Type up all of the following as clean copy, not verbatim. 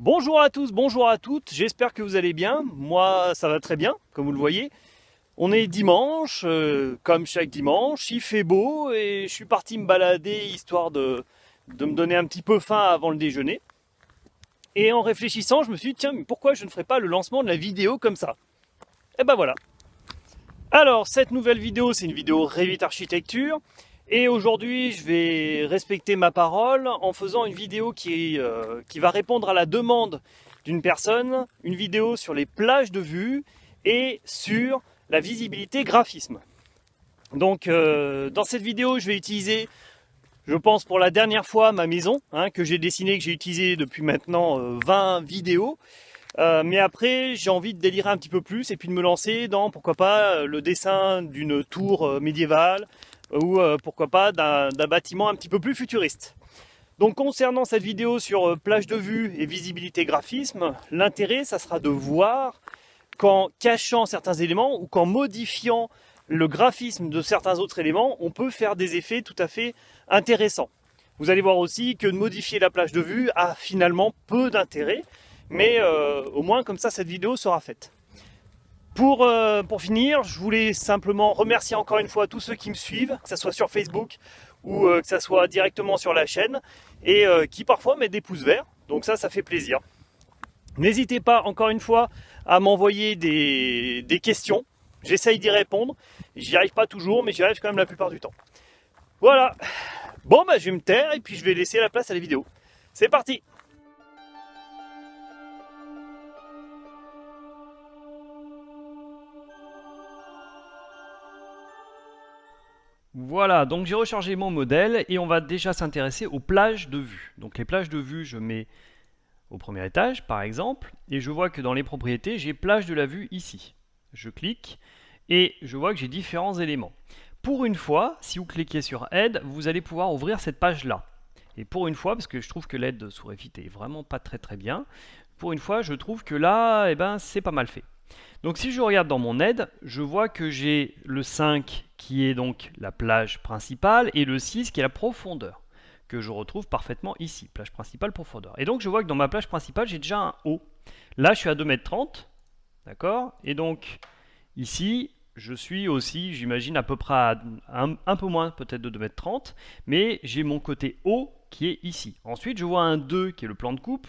Bonjour à tous, bonjour à toutes, j'espère que vous allez bien. Moi, ça va très bien, comme vous le voyez. On est dimanche, comme chaque dimanche, il fait beau et je suis parti me balader histoire de me donner un petit peu faim avant le déjeuner. Et en réfléchissant, je me suis dit, tiens, mais pourquoi je ne ferais pas le lancement de la vidéo comme ça? Et ben voilà. Alors, cette nouvelle vidéo, c'est une vidéo Revit Architecture. Et aujourd'hui, je vais respecter ma parole en faisant une vidéo qui va répondre à la demande d'une personne, une vidéo sur les plages de vue et sur la visibilité graphisme. Donc, dans cette vidéo, je vais utiliser, je pense pour la dernière fois, ma maison, que j'ai dessinée, que j'ai utilisée depuis maintenant 20 vidéos. Mais après, j'ai envie de délirer un petit peu plus et puis de me lancer dans, pourquoi pas, le dessin d'une tour médiévale ou pourquoi pas d'un bâtiment un petit peu plus futuriste. Donc concernant cette vidéo sur plage de vue et visibilité graphisme, l'intérêt, ça sera de voir qu'en cachant certains éléments ou qu'en modifiant le graphisme de certains autres éléments, on peut faire des effets tout à fait intéressants. Vous allez voir aussi que de modifier la plage de vue a finalement peu d'intérêt, mais au moins comme ça cette vidéo sera faite. Pour finir, je voulais simplement remercier encore une fois tous ceux qui me suivent, que ce soit sur Facebook ou que ce soit directement sur la chaîne, et qui parfois mettent des pouces verts, donc ça fait plaisir. N'hésitez pas encore une fois à m'envoyer des questions, j'essaye d'y répondre, j'y arrive pas toujours, mais j'y arrive quand même la plupart du temps. Voilà, bon bah je vais me taire et puis je vais laisser la place à la vidéo. C'est parti! Voilà, donc j'ai rechargé mon modèle et on va déjà s'intéresser aux plages de vue. Donc les plages de vue, je mets au premier étage par exemple, et je vois que dans les propriétés, j'ai plage de la vue ici. Je clique et je vois que j'ai différents éléments. Pour une fois, si vous cliquez sur Aide, vous allez pouvoir ouvrir cette page-là. Et pour une fois, parce que je trouve que l'aide sous Revit est vraiment pas très bien, pour une fois, je trouve que là, eh ben, c'est pas mal fait. Donc si je regarde dans mon aide, je vois que j'ai le 5 qui est donc la plage principale et le 6 qui est la profondeur, que je retrouve parfaitement ici, plage principale, profondeur. Et donc je vois que dans ma plage principale, j'ai déjà un haut. Là, je suis à 2,30 m, d'accord? Et donc ici, je suis aussi, j'imagine, à peu près à un peu moins peut-être de 2,30 m, mais j'ai mon côté haut qui est ici. Ensuite, je vois un 2 qui est le plan de coupe.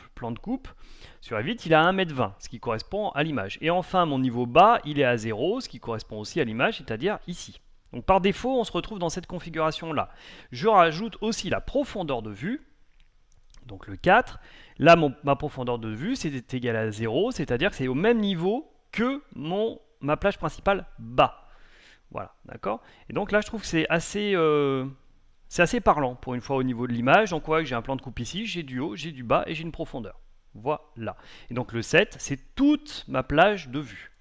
Sur Revit, il a 1,20 m, ce qui correspond à l'image. Et enfin, mon niveau bas, il est à 0, ce qui correspond aussi à l'image, c'est-à-dire ici. Donc par défaut, on se retrouve dans cette configuration-là. Je rajoute aussi la profondeur de vue, donc le 4. Là, ma profondeur de vue, c'est égal à 0, c'est-à-dire que c'est au même niveau que ma plage principale bas. Voilà, d'accord? Et donc là, je trouve que c'est assez parlant pour une fois au niveau de l'image. Donc, on voit que j'ai un plan de coupe ici, j'ai du haut, j'ai du bas et j'ai une profondeur. Voilà. Et donc le 7, c'est toute ma plage de vue.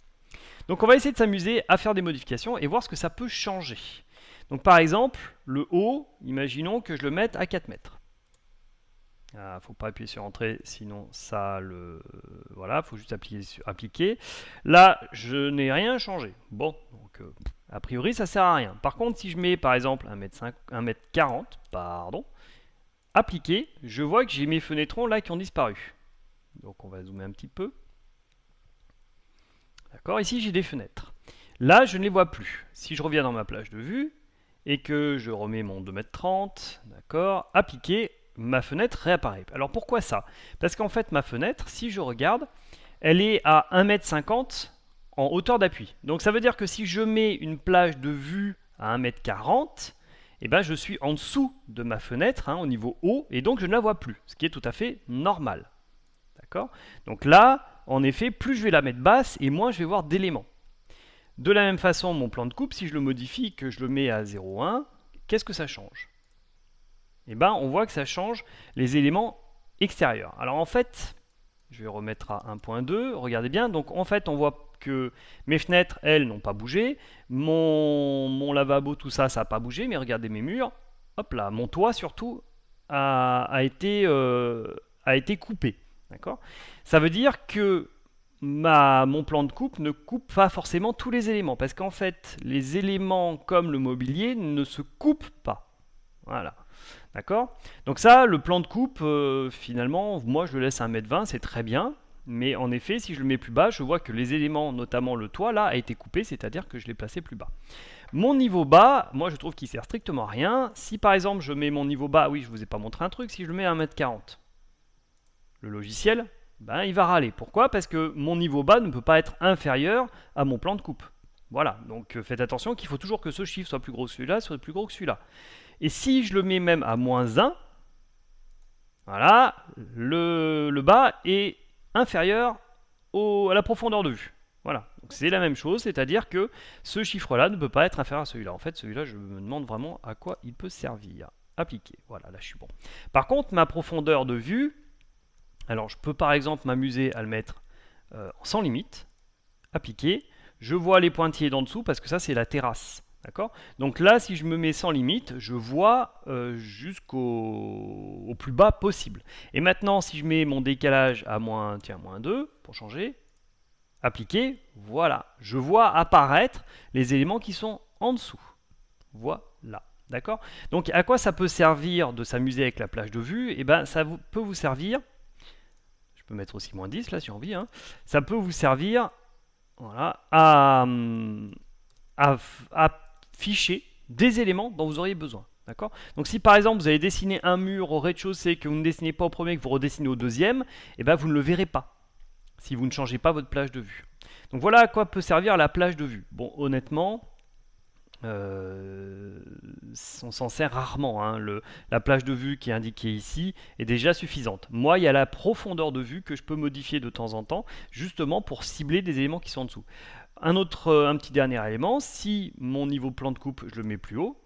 Donc on va essayer de s'amuser à faire des modifications et voir ce que ça peut changer. Donc par exemple, le haut, imaginons que je le mette à 4 mètres. Il ne faut pas appuyer sur Entrée, sinon ça le... Voilà, il faut juste appliquer. Là, je n'ai rien changé. Bon, donc a priori, ça ne sert à rien. Par contre, si je mets par exemple 1,40 m, pardon, appliquer, je vois que j'ai mes fenêtrons là qui ont disparu. Donc on va zoomer un petit peu. D'accord, ici j'ai des fenêtres. Là, je ne les vois plus. Si je reviens dans ma plage de vue et que je remets mon 2,30 m, d'accord, appliquer, ma fenêtre réapparaît. Alors pourquoi ça? Parce qu'en fait, ma fenêtre, si je regarde, elle est à 1,50 m en hauteur d'appui. Donc ça veut dire que si je mets une plage de vue à 1,40 m, eh ben, je suis en dessous de ma fenêtre, au niveau haut, et donc je ne la vois plus, ce qui est tout à fait normal. D'accord? Donc là, en effet, plus je vais la mettre basse et moins je vais voir d'éléments. De la même façon, mon plan de coupe, si je le modifie, que je le mets à 0,1, qu'est-ce que ça change? Eh bien, on voit que ça change les éléments extérieurs. Alors en fait, je vais remettre à 1.2, regardez bien, donc en fait on voit que mes fenêtres, elles, n'ont pas bougé, mon lavabo, tout ça, ça n'a pas bougé, mais regardez mes murs, hop là, mon toit surtout a été coupé. D'accord? Ça veut dire que mon plan de coupe ne coupe pas forcément tous les éléments, parce qu'en fait, les éléments comme le mobilier ne se coupent pas. Voilà. D'accord? Donc ça, le plan de coupe, finalement, moi je le laisse à 1,20 m, c'est très bien. Mais en effet, si je le mets plus bas, je vois que les éléments, notamment le toit, là, a été coupé, c'est-à-dire que je l'ai placé plus bas. Mon niveau bas, moi je trouve qu'il sert strictement à rien. Si par exemple je mets mon niveau bas, oui, je vous ai pas montré un truc, si je le mets à 1,40 m, le logiciel, ben, il va râler. Pourquoi? Parce que mon niveau bas ne peut pas être inférieur à mon plan de coupe. Voilà, donc faites attention qu'il faut toujours que ce chiffre soit plus gros que celui-là, soit plus gros que celui-là. Et si je le mets même à -1, voilà, le bas est inférieur à la profondeur de vue. Voilà, donc c'est la même chose, c'est-à-dire que ce chiffre-là ne peut pas être inférieur à celui-là. En fait, celui-là, je me demande vraiment à quoi il peut servir. Appliquer, voilà, là je suis bon. Par contre, ma profondeur de vue, alors je peux par exemple m'amuser à le mettre sans limite, appliquer. Je vois les pointillés d'en dessous parce que ça c'est la terrasse. D'accord? Donc là, si je me mets sans limite, je vois jusqu'au plus bas possible. Et maintenant, si je mets mon décalage à -2 pour changer, appliquer, voilà. Je vois apparaître les éléments qui sont en dessous. Voilà. D'accord? Donc à quoi ça peut servir de s'amuser avec la plage de vue? Eh bien, ça peut vous servir, je peux mettre aussi -10 là si j'ai envie, hein. Ça peut vous servir, voilà, à afficher des éléments dont vous auriez besoin. D'accord? Donc si par exemple vous avez dessiné un mur au rez-de-chaussée que vous ne dessinez pas au premier, que vous redessinez au deuxième, eh ben vous ne le verrez pas si vous ne changez pas votre plage de vue. Donc voilà à quoi peut servir la plage de vue. Bon, honnêtement, on s'en sert rarement, hein. La plage de vue qui est indiquée ici est déjà suffisante. Moi, il y a la profondeur de vue que je peux modifier de temps en temps, justement pour cibler des éléments qui sont en dessous. Un petit dernier élément, si mon niveau plan de coupe, je le mets plus haut,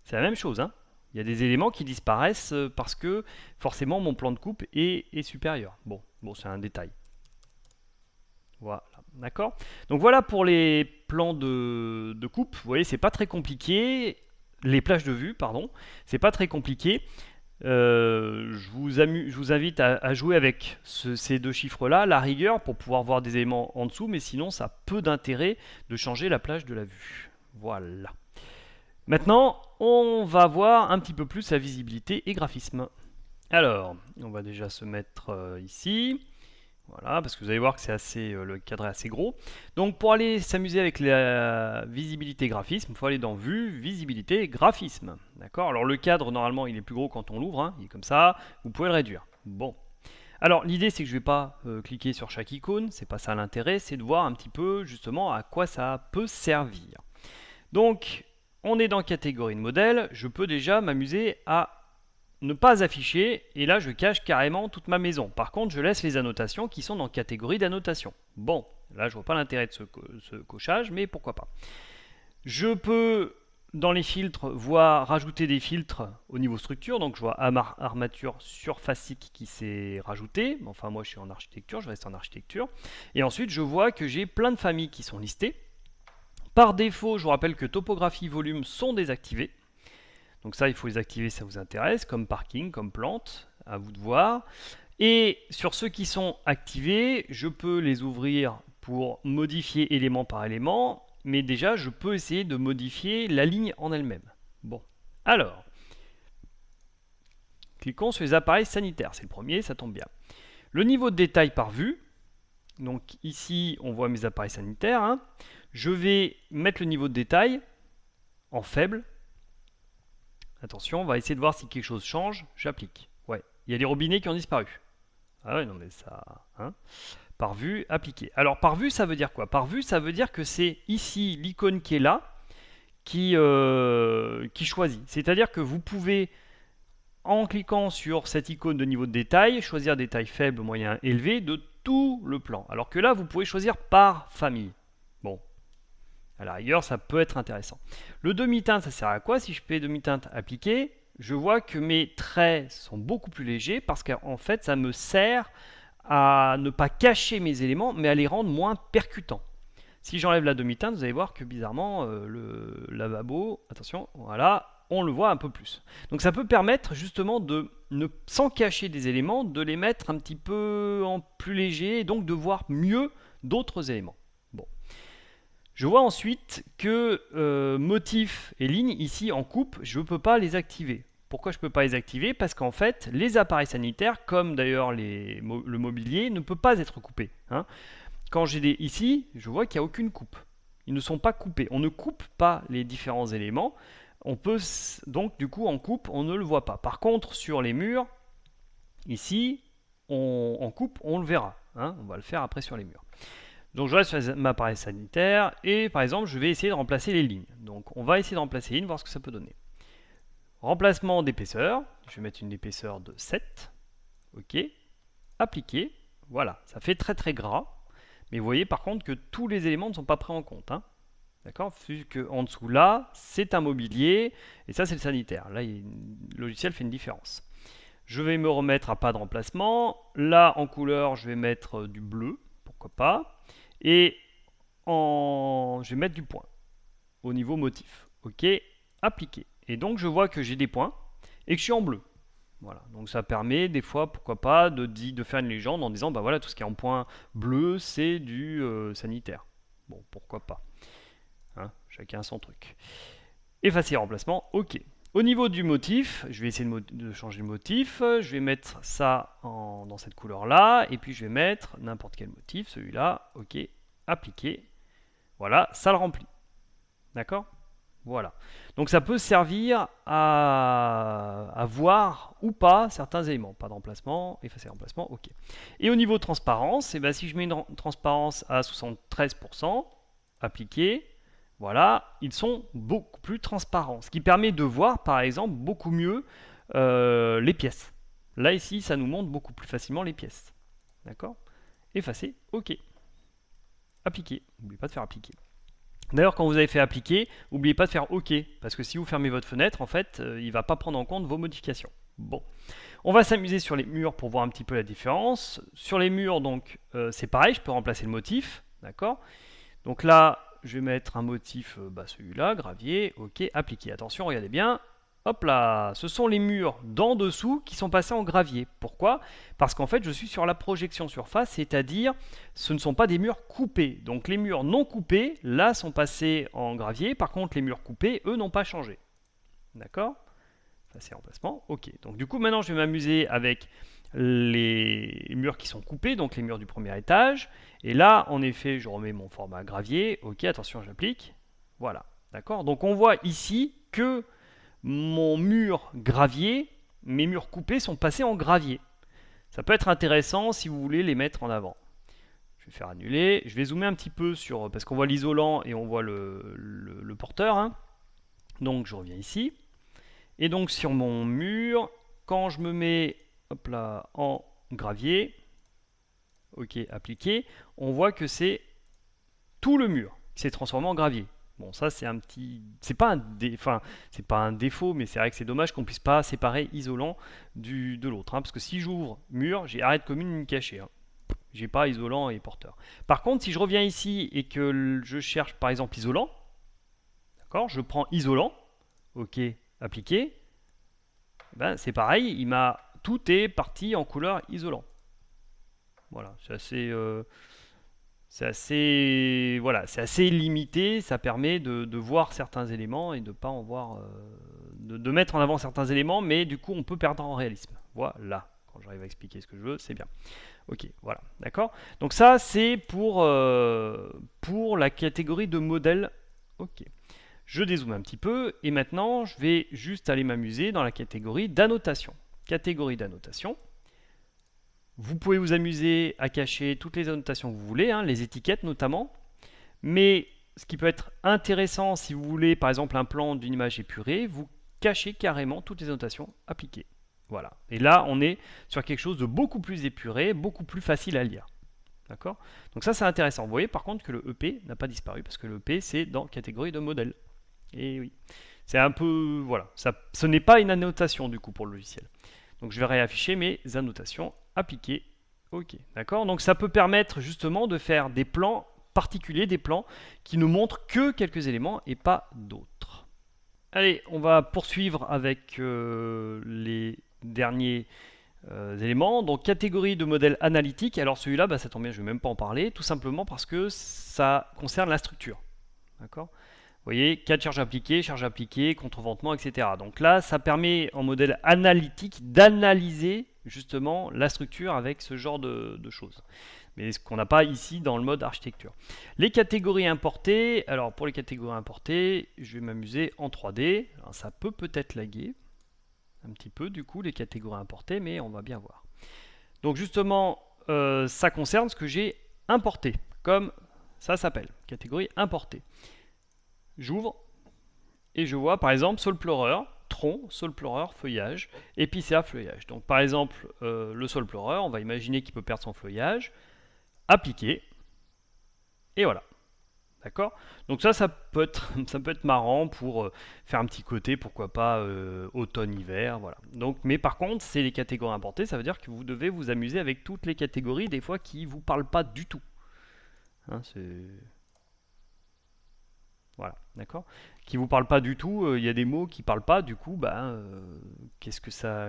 c'est la même chose, hein. Il y a des éléments qui disparaissent parce que forcément mon plan de coupe est supérieur. Bon, c'est un détail. Voilà, d'accord? Donc voilà pour les plans de coupe. Vous voyez, c'est pas très compliqué. Les plages de vue, pardon, c'est pas très compliqué. Je vous invite à jouer avec ces deux chiffres-là, la rigueur, pour pouvoir voir des éléments en dessous, mais sinon ça a peu d'intérêt de changer la plage de la vue. Voilà. Maintenant, on va voir un petit peu plus la visibilité et graphisme. Alors, on va déjà se mettre ici. Voilà, parce que vous allez voir que c'est assez, le cadre est assez gros. Donc pour aller s'amuser avec la visibilité graphisme, il faut aller dans Vue, Visibilité, Graphisme. D'accord? Alors le cadre, normalement, il est plus gros quand on l'ouvre, hein, il est comme ça, vous pouvez le réduire. Bon. Alors l'idée, c'est que je ne vais pas cliquer sur chaque icône, c'est pas ça l'intérêt, c'est de voir un petit peu justement à quoi ça peut servir. Donc, on est dans catégorie de modèle, je peux déjà m'amuser à ne pas afficher, et là je cache carrément toute ma maison. Par contre, je laisse les annotations qui sont dans catégorie d'annotation. Bon, là je vois pas l'intérêt de ce cochage, mais pourquoi pas. Je peux, dans les filtres, rajouter des filtres au niveau structure. Donc je vois armature surfacique qui s'est rajouté. Enfin moi je suis en architecture, je reste en architecture. Et ensuite je vois que j'ai plein de familles qui sont listées. Par défaut, je vous rappelle que topographie, volume sont désactivés. Donc ça, il faut les activer, ça vous intéresse, comme parking, comme plante, à vous de voir. Et sur ceux qui sont activés, je peux les ouvrir pour modifier élément par élément, mais déjà, je peux essayer de modifier la ligne en elle-même. Bon, alors, cliquons sur les appareils sanitaires, c'est le premier, ça tombe bien. Le niveau de détail par vue, donc ici, on voit mes appareils sanitaires, hein. Je vais mettre le niveau de détail en faible. Attention, on va essayer de voir si quelque chose change. J'applique. Ouais, il y a des robinets qui ont disparu. Ah ouais, non mais ça... Hein. Par vue, appliquer. Alors par vue, ça veut dire quoi? Par vue, ça veut dire que c'est ici l'icône qui est là qui choisit. C'est-à-dire que vous pouvez, en cliquant sur cette icône de niveau de détail, choisir des tailles faibles, moyen, élevées de tout le plan. Alors que là, vous pouvez choisir par famille. Bon. À la rigueur, ça peut être intéressant. Le demi-teinte, ça sert à quoi? Si je fais demi-teinte appliquée, je vois que mes traits sont beaucoup plus légers parce qu'en fait, ça me sert à ne pas cacher mes éléments, mais à les rendre moins percutants. Si j'enlève la demi-teinte, vous allez voir que bizarrement, le lavabo, attention, voilà, on le voit un peu plus. Donc ça peut permettre justement de, sans cacher des éléments, de les mettre un petit peu en plus léger et donc de voir mieux d'autres éléments. Je vois ensuite que motifs et lignes, ici en coupe, je ne peux pas les activer. Pourquoi je ne peux pas les activer? Parce qu'en fait, les appareils sanitaires, comme d'ailleurs le mobilier, ne peut pas être coupé. Hein. Quand j'ai des ici, je vois qu'il n'y a aucune coupe. Ils ne sont pas coupés. On ne coupe pas les différents éléments. On peut donc du coup en coupe, on ne le voit pas. Par contre, sur les murs, ici, en coupe, on le verra. Hein. On va le faire après sur les murs. Donc je reste sur ma appareil sanitaire et par exemple je vais essayer de remplacer les lignes. Donc on va essayer de remplacer les lignes, voir ce que ça peut donner. Remplacement d'épaisseur, je vais mettre une épaisseur de 7. Ok, appliquer, voilà, ça fait très très gras. Mais vous voyez par contre que tous les éléments ne sont pas pris en compte. Hein. D'accord, vu qu'en dessous là, c'est un mobilier et ça c'est le sanitaire. Là, le logiciel fait une différence. Je vais me remettre à pas de remplacement. Là en couleur, je vais mettre du bleu, pourquoi pas. Et je vais mettre du point au niveau motif. Ok, appliquer. Et donc je vois que j'ai des points et que je suis en bleu. Voilà, donc ça permet des fois, pourquoi pas, de faire une légende en disant, bah voilà, tout ce qui est en point bleu, c'est du sanitaire. Bon, pourquoi pas. Hein, chacun son truc. Effacer remplacement, ok. Au niveau du motif, je vais essayer de changer le motif. Je vais mettre ça dans cette couleur-là. Et puis je vais mettre n'importe quel motif, celui-là. Ok, appliquer. Voilà, ça le remplit. D'accord? Voilà. Donc ça peut servir à voir ou pas certains éléments. Pas de remplacement, effacer remplacement, ok. Et au niveau transparence, eh ben, si je mets une transparence à 73%, appliquer. Voilà, ils sont beaucoup plus transparents, ce qui permet de voir par exemple beaucoup mieux les pièces. Là ici, ça nous montre beaucoup plus facilement les pièces. D'accord? Effacer, ok. Appliquer, n'oubliez pas de faire appliquer. D'ailleurs, quand vous avez fait appliquer, n'oubliez pas de faire OK, parce que si vous fermez votre fenêtre, en fait, il ne va pas prendre en compte vos modifications. Bon, on va s'amuser sur les murs pour voir un petit peu la différence. Sur les murs, donc, c'est pareil, je peux remplacer le motif, d'accord? Donc là, je vais mettre un motif, celui-là, gravier, OK, appliquer. Attention, regardez bien, hop là, ce sont les murs d'en dessous qui sont passés en gravier. Pourquoi? Parce qu'en fait, je suis sur la projection surface, c'est-à-dire ce ne sont pas des murs coupés. Donc les murs non coupés, là, sont passés en gravier. Par contre, les murs coupés, eux, n'ont pas changé. D'accord? Effacer remplacement, ok. Donc du coup, maintenant, je vais m'amuser avec les murs qui sont coupés, donc les murs du premier étage. Et là, en effet, je remets mon format gravier. Ok, attention, j'applique. Voilà, d'accord? Donc on voit ici que mon mur gravier, mes murs coupés sont passés en gravier. Ça peut être intéressant si vous voulez les mettre en avant. Je vais faire annuler. Je vais zoomer un petit peu sur, parce qu'on voit l'isolant et on voit le porteur. Hein. Donc je reviens ici. Et donc sur mon mur, quand je me mets hop là, en gravier, ok, appliqué, on voit que c'est tout le mur qui s'est transformé en gravier. Bon, ça c'est un petit, c'est pas un défaut, mais c'est vrai que c'est dommage qu'on puisse pas séparer isolant de l'autre, hein, parce que si j'ouvre mur, j'ai arrêt de commune une cachée. Hein. J'ai pas isolant et porteur. Par contre, si je reviens ici et que je cherche par exemple isolant, d'accord, je prends isolant, ok, appliqué, ben c'est pareil, tout est parti en couleur isolant. Voilà, c'est assez limité, ça permet de voir certains éléments et de pas en voir, de mettre en avant certains éléments, mais du coup on peut perdre en réalisme. Voilà, quand j'arrive à expliquer ce que je veux, c'est bien. Ok, voilà, d'accord. Donc ça c'est pour la catégorie de modèles. Ok. Je dézoome un petit peu et maintenant je vais juste aller m'amuser dans la catégorie d'annotation. Catégorie d'annotation. Vous pouvez vous amuser à cacher toutes les annotations que vous voulez, hein, les étiquettes notamment. Mais ce qui peut être intéressant si vous voulez par exemple un plan d'une image épurée, vous cachez carrément toutes les annotations appliquées. Voilà. Et là on est sur quelque chose de beaucoup plus épuré, beaucoup plus facile à lire. D'accord? Donc ça c'est intéressant. Vous voyez par contre que le EP n'a pas disparu parce que le EP c'est dans catégorie de modèle. Et oui, c'est un peu, voilà, ce n'est pas une annotation du coup pour le logiciel. Donc je vais réafficher mes annotations appliquées. Ok, d'accord. Donc ça peut permettre justement de faire des plans particuliers, des plans qui ne montrent que quelques éléments et pas d'autres. Allez, on va poursuivre avec les derniers éléments. Donc catégorie de modèle analytique. Alors celui-là, ça tombe bien, je ne vais même pas en parler, tout simplement parce que ça concerne la structure. D'accord? Vous voyez, 4 charges appliquées, contreventement, etc. Donc là, ça permet en modèle analytique d'analyser justement la structure avec ce genre de choses. Mais ce qu'on n'a pas ici dans le mode architecture. Les catégories importées, alors pour les catégories importées, je vais m'amuser en 3D. Alors ça peut-être laguer un petit peu du coup les catégories importées, mais on va bien voir. Donc justement, ça concerne ce que j'ai importé, comme ça s'appelle, catégorie importée. J'ouvre et je vois par exemple sol pleureur, tronc, sol pleureur, feuillage, épicéa, feuillage. Donc par exemple, le sol pleureur, on va imaginer qu'il peut perdre son feuillage, appliquer, et voilà. D'accord? Donc ça peut être marrant pour faire un petit côté, pourquoi pas automne-hiver, voilà. Donc, mais par contre, c'est les catégories importées, ça veut dire que vous devez vous amuser avec toutes les catégories, des fois qui ne vous parlent pas du tout. Hein, voilà, d'accord? Qui vous parlent pas du tout, il y a des mots qui parlent pas, du coup, qu'est-ce que ça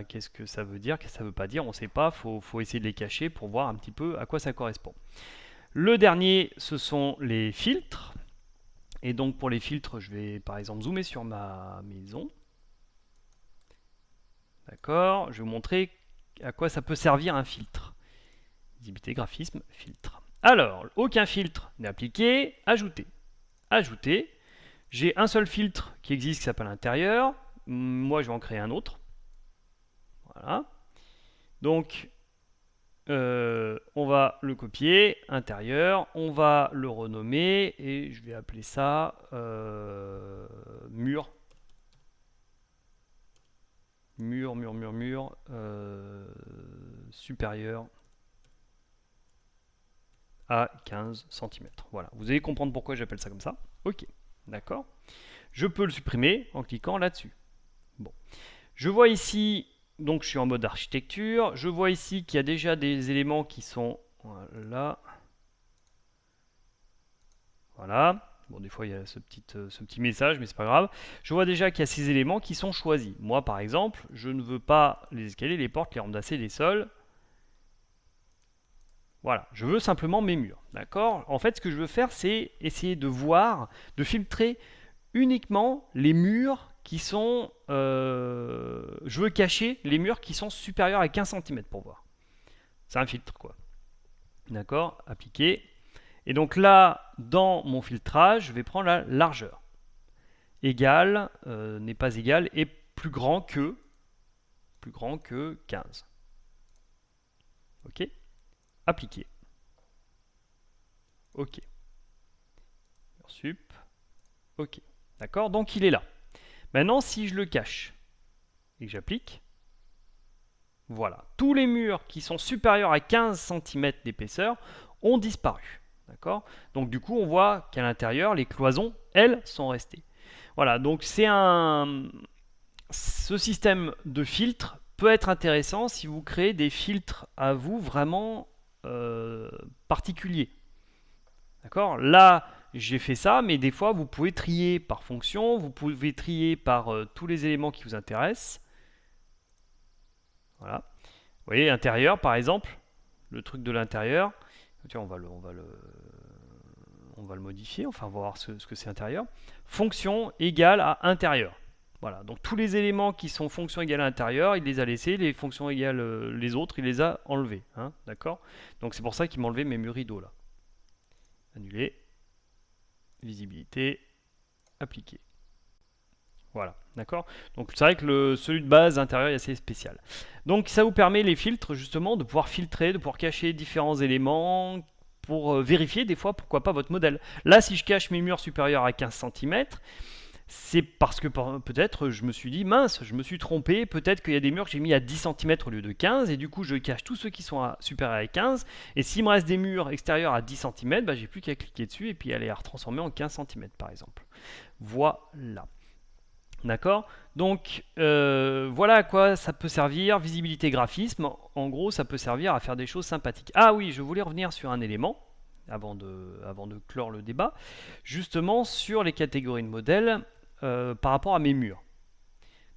veut dire, qu'est-ce que ça veut pas dire, on sait pas, faut essayer de les cacher pour voir un petit peu à quoi ça correspond. Le dernier, ce sont les filtres. Et donc pour les filtres, je vais par exemple zoomer sur ma maison. D'accord, je vais vous montrer à quoi ça peut servir un filtre. Visibilité, graphisme, filtre. Alors, aucun filtre n'est appliqué, ajouter. Ajouter. J'ai un seul filtre qui existe qui s'appelle intérieur. Moi, je vais en créer un autre. Voilà. Donc, on va le copier, intérieur, on va le renommer et je vais appeler ça mur. Mur, supérieur à 15 cm. Voilà, vous allez comprendre pourquoi j'appelle ça comme ça. Ok, d'accord. Je peux le supprimer en cliquant là-dessus. Bon, je vois ici, donc je suis en mode architecture, je vois ici qu'il y a déjà des éléments qui sont là. Voilà. Bon, des fois, il y a ce petit message, mais c'est pas grave. Je vois déjà qu'il y a ces éléments qui sont choisis. Moi, par exemple, je ne veux pas les escaliers, les portes, les remplacer, les sols. Voilà, je veux simplement mes murs. D'accord? En fait, ce que je veux faire, c'est essayer de voir, de filtrer uniquement les murs qui sont... je veux cacher les murs qui sont supérieurs à 15 cm pour voir. C'est un filtre, quoi. D'accord? Appliquer. Et donc là, dans mon filtrage, je vais prendre la largeur. Égal, n'est pas égal, et plus grand que 15. Ok? Appliquer. Ok. Sup. Ok. D'accord? Donc il est là. Maintenant, si je le cache et que j'applique, voilà. Tous les murs qui sont supérieurs à 15 cm d'épaisseur ont disparu. D'accord? Donc du coup, on voit qu'à l'intérieur, les cloisons, elles, sont restées. Voilà, donc ce système de filtre peut être intéressant si vous créez des filtres à vous vraiment particuliers. D'accord? Là, j'ai fait ça, mais des fois, vous pouvez trier par fonction, vous pouvez trier par tous les éléments qui vous intéressent. Voilà. Vous voyez, intérieur, par exemple, le truc de l'intérieur. Tiens, on va le modifier, enfin, on va voir ce que c'est intérieur. Fonction égale à intérieur. Voilà, donc tous les éléments qui sont fonction égale à intérieur, il les a laissés, les fonctions égales les autres, il les a enlevés. Hein, d'accord? Donc c'est pour ça qu'il m'a enlevé mes murs rideaux là. Annuler. Visibilité. Appliquer. Voilà, d'accord? Donc c'est vrai que celui de base intérieur est assez spécial. Donc ça vous permet les filtres justement de pouvoir filtrer, de pouvoir cacher différents éléments pour vérifier des fois pourquoi pas votre modèle. Là si je cache mes murs supérieurs à 15 cm, c'est parce que peut-être je me suis dit mince, je me suis trompé, peut-être qu'il y a des murs que j'ai mis à 10 cm au lieu de 15 et du coup je cache tous ceux qui sont supérieurs à 15 et s'il me reste des murs extérieurs à 10 cm, j'ai plus qu'à cliquer dessus et puis aller à retransformer en 15 cm par exemple. Voilà. D'accord? Donc voilà à quoi ça peut servir, visibilité, graphisme. En gros, ça peut servir à faire des choses sympathiques. Ah oui, je voulais revenir sur un élément, avant de clore le débat, justement sur les catégories de modèles par rapport à mes murs.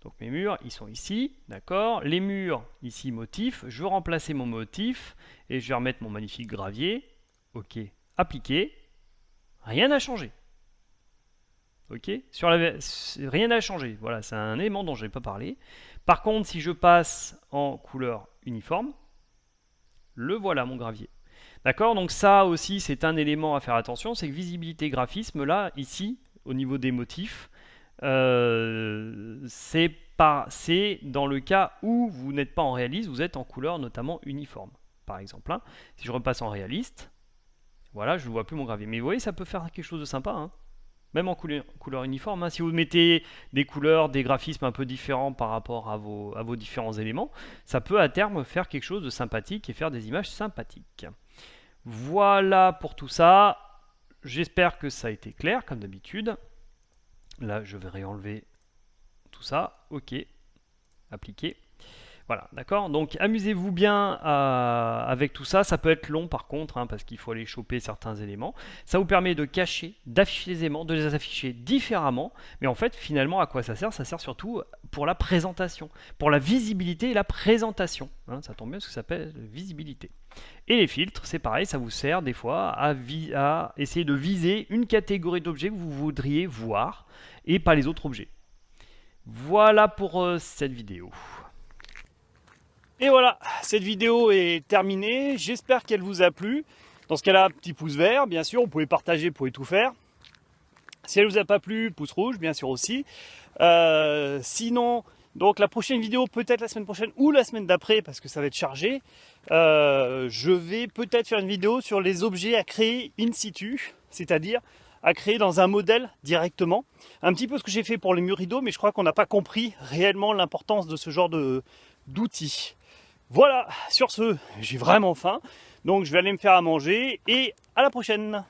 Donc mes murs, ils sont ici, d'accord? Les murs, ici, motif. Je veux remplacer mon motif et je vais remettre mon magnifique gravier. Ok, appliquer. Rien n'a changé. Ok, rien n'a changé. Voilà, c'est un élément dont je n'ai pas parlé. Par contre, si je passe en couleur uniforme, le voilà mon gravier. D'accord, donc ça aussi c'est un élément à faire attention, c'est que visibilité graphisme là, ici, au niveau des motifs, c'est dans le cas où vous n'êtes pas en réaliste, vous êtes en couleur notamment uniforme. Par exemple, hein. Si je repasse en réaliste, voilà, je ne vois plus mon gravier. Mais vous voyez, ça peut faire quelque chose de sympa, hein. Même en couleur uniforme, hein. Si vous mettez des couleurs, des graphismes un peu différents par rapport à vos différents éléments, ça peut à terme faire quelque chose de sympathique et faire des images sympathiques. Voilà pour tout ça. J'espère que ça a été clair, comme d'habitude. Là, je vais réenlever tout ça. Ok, appliquer. Voilà, d'accord. Donc amusez-vous bien avec tout ça. Ça peut être long par contre, hein, parce qu'il faut aller choper certains éléments. Ça vous permet de cacher, d'afficher les éléments, de les afficher différemment. Mais en fait, finalement, à quoi ça sert? Ça sert surtout pour la présentation, pour la visibilité et la présentation. Hein, ça tombe bien parce que ça s'appelle visibilité. Et les filtres, c'est pareil, ça vous sert des fois à essayer de viser une catégorie d'objets que vous voudriez voir et pas les autres objets. Voilà pour cette vidéo. Et voilà, cette vidéo est terminée. J'espère qu'elle vous a plu. Dans ce cas-là, petit pouce vert, bien sûr. Vous pouvez partager, vous pouvez tout faire. Si elle ne vous a pas plu, pouce rouge, bien sûr aussi. Sinon, donc la prochaine vidéo, peut-être la semaine prochaine ou la semaine d'après, parce que ça va être chargé. Je vais peut-être faire une vidéo sur les objets à créer in situ, c'est-à-dire à créer dans un modèle directement. Un petit peu ce que j'ai fait pour les murs rideaux, mais je crois qu'on n'a pas compris réellement l'importance de ce genre d'outils. Voilà, sur ce, j'ai vraiment faim, donc je vais aller me faire à manger et à la prochaine.